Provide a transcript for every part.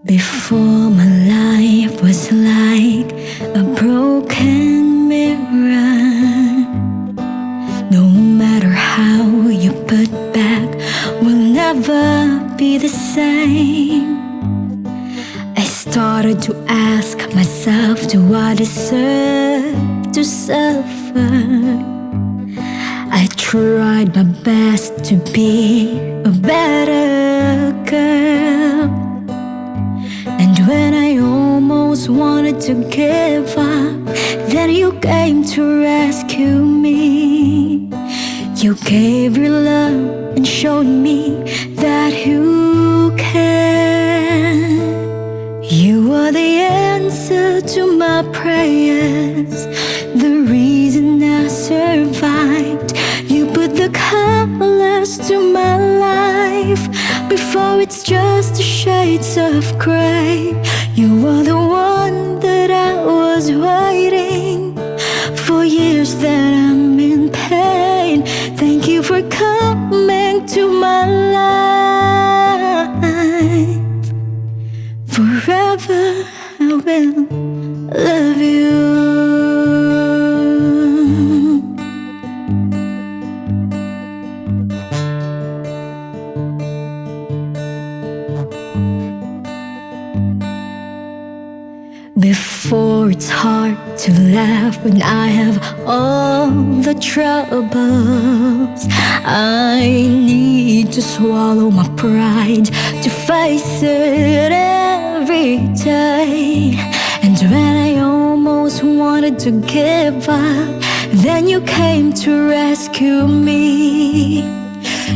Before my life was like a broken mirror. No matter how you put back, will never be the same. I started to ask myself, do I deserve to suffer? I tried my best to be a better girl, and when I almost wanted to give up, then you came to rescue me. You gave your love and showed me that you can. You are the answer to my prayers, the reason I survived. You put the colors to my life before it's just the shades of gray. You are the one that I was waiting for years, that I'm in pain. Thank you for coming to my life. Forever I will love you. Before it's hard to laugh when I have all the troubles, I need to swallow my pride to face it every day. And when I almost wanted to give up, then you came to rescue me.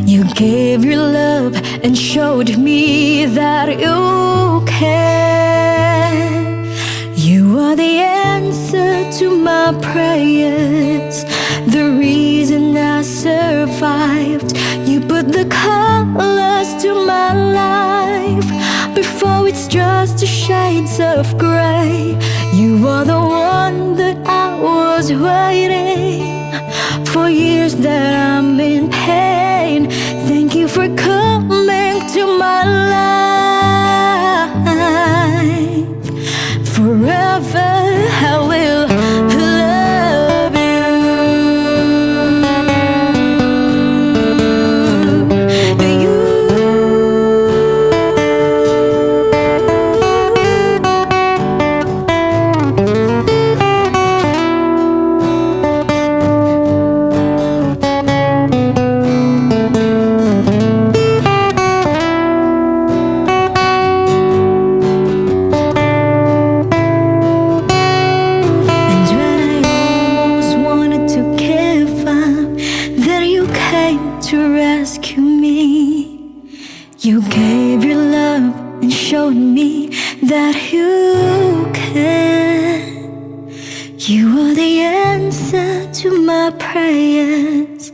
You gave your love and showed me that you care. You are the answer to my prayers, the reason I survived. You put the colors to my life before it's just the shades of gray. You are the one that I was waiting for years, that I'm in pain. Thank you for coming to my life. Forever I will love you. To rescue me, you gave your love and showed me that you can. You are the answer to my prayers,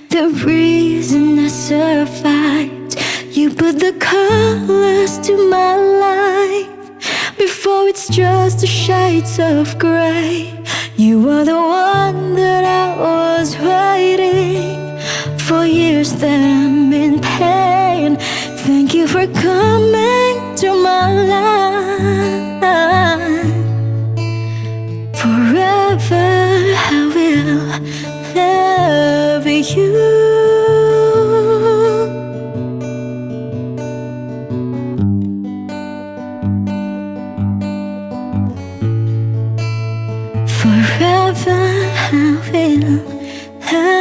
the reason I survived. You put the colors to my life before it's just the shades of gray. You are the one that I was waiting for years, that I'm in pain. Thank you for coming to my life. Forever I will love you. Forever I will love you.